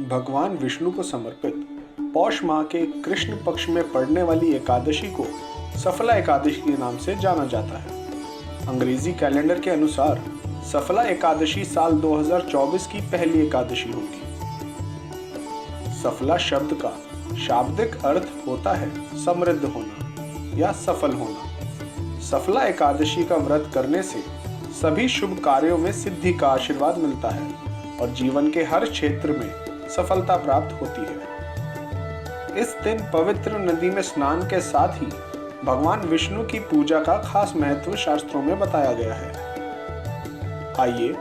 भगवान विष्णु को समर्पित पौष माह के कृष्ण पक्ष में पड़ने वाली एकादशी को सफला एकादशी के नाम से जाना जाता है। अंग्रेजी कैलेंडर के अनुसार सफला एकादशी साल 2024 की पहली एकादशी होगी। सफला शब्द का शाब्दिक अर्थ होता है समृद्ध होना या सफल होना। सफला एकादशी का व्रत करने से सभी शुभ कार्यों में सिद्धि का आशीर्वाद मिलता है और जीवन के हर क्षेत्र में सफलता प्राप्त होती है। इस दिन पवित्र नदी में स्नान के साथ ही भगवान विष्णु की पूजा का खास महत्व शास्त्रों में बताया गया है। आइए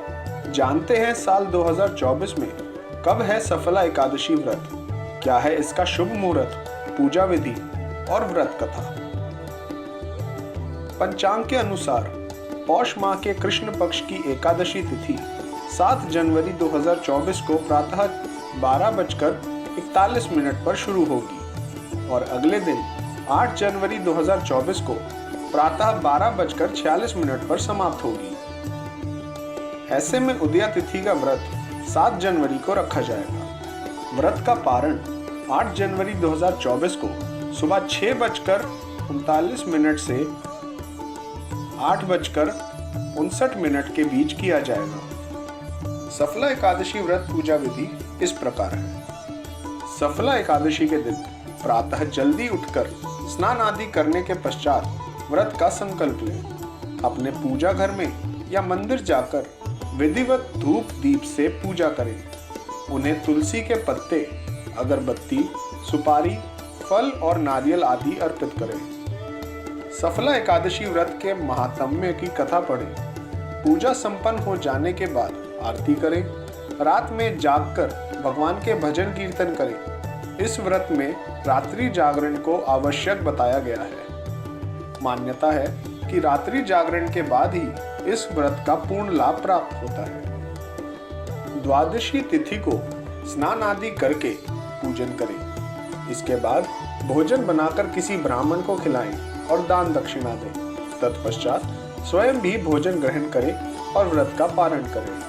जानते हैं साल 2024 में कब है सफला एकादशी व्रत, क्या है इसका शुभ मुहूर्त, पूजा विधि और व्रत कथा। पंचांग के अनुसार पौष माह के कृष्ण पक्ष की एकादशी तिथि 7 जनवरी 2024 को प्रातः 12:41 पर शुरू होगी और अगले दिन 8 जनवरी 2024 को प्रातः 12:46 पर समाप्त होगी। ऐसे में उदया तिथि का व्रत 7 जनवरी को रखा जाएगा। व्रत का पारण 8 जनवरी 2024 को सुबह 6:39 से 8:59 के बीच किया जाएगा। सफला एकादशी व्रत पूजा विधि इस प्रकार है। सफला एकादशी के दिन प्रातः जल्दी उठकर स्नान आदि करने के पश्चात व्रत का संकल्प लें। अपने पूजा घर में या मंदिर जाकर विधिवत धूप दीप से पूजा करें। उन्हें तुलसी के पत्ते, अगरबत्ती, सुपारी, फल और नारियल आदि अर्पित करें। सफला एकादशी व्रत के महात्म्य की कथा पढ़ें। पूजा संपन्न हो जाने के बाद आरती करें। रात में जागकर भगवान के भजन कीर्तन करें। इस व्रत में रात्रि जागरण को आवश्यक बताया गया है। मान्यता है कि रात्रि जागरण के बाद ही इस व्रत का पूर्ण लाभ प्राप्त होता है। द्वादशी तिथि को स्नान आदि करके पूजन करें। इसके बाद भोजन बनाकर किसी ब्राह्मण को खिलाएं और दान दक्षिणा दें। तत्पश्चात स्वयं भी भोजन ग्रहण करें और व्रत का पारण करें।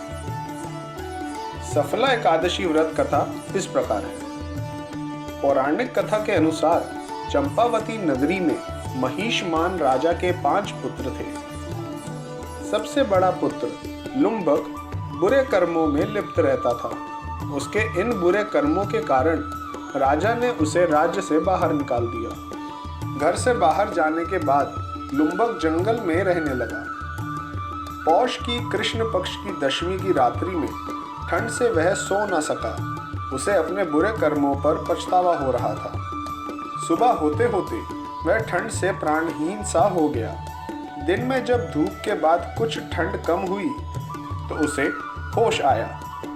सफला एकादशी व्रत कथा इस प्रकार है। पौराणिक कथा के अनुसार चंपावती नगरी में महिषमान राजा के 5 पुत्र थे। सबसे बड़ा पुत्र लुम्बक बुरे कर्मों में लिप्त रहता था। उसके इन बुरे कर्मों के कारण राजा ने उसे राज्य से बाहर निकाल दिया। घर से बाहर जाने के बाद लुम्बक जंगल में रहने लगा। पौष की कृष्ण पक्ष की दशमी की रात्रि में ठंड से वह सो न सका। उसे अपने बुरे कर्मों पर पछतावा हो रहा था। सुबह होते होते वह ठंड से प्राणहीन सा हो गया। दिन में जब धूप के बाद कुछ ठंड कम हुई तो उसे होश आया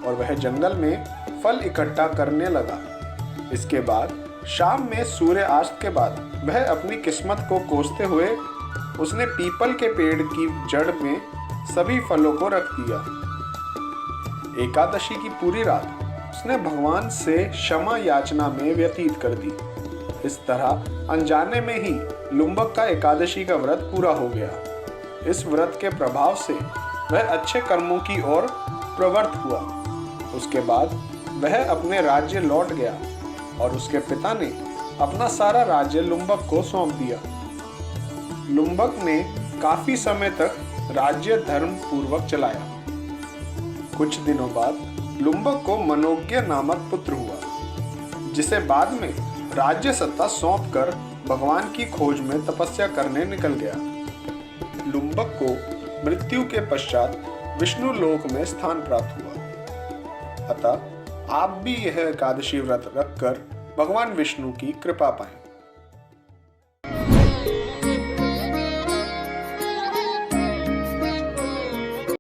और वह जंगल में फल इकट्ठा करने लगा। इसके बाद शाम में सूर्यास्त के बाद वह अपनी किस्मत को कोसते हुए उसने पीपल के पेड़ की जड़ में सभी फलों को रख दिया। एकादशी की पूरी रात उसने भगवान से क्षमा याचना में व्यतीत कर दी। इस तरह अनजाने में ही लुम्बक का एकादशी का व्रत पूरा हो गया। इस व्रत के प्रभाव से वह अच्छे कर्मों की ओर प्रवृत्त हुआ। उसके बाद वह अपने राज्य लौट गया और उसके पिता ने अपना सारा राज्य लुम्बक को सौंप दिया। लुम्बक ने काफी समय तक राज्य धर्म पूर्वक चलाया। कुछ दिनों बाद लुम्बक को मनोज्ञ नामक पुत्र हुआ, जिसे बाद में राज्य सत्ता सौंप कर भगवान की खोज में तपस्या करने निकल गया। लुम्बक को मृत्यु के पश्चात विष्णु लोक में स्थान प्राप्त हुआ। अतः आप भी यह एकादशी व्रत रखकर भगवान विष्णु की कृपा पाएं।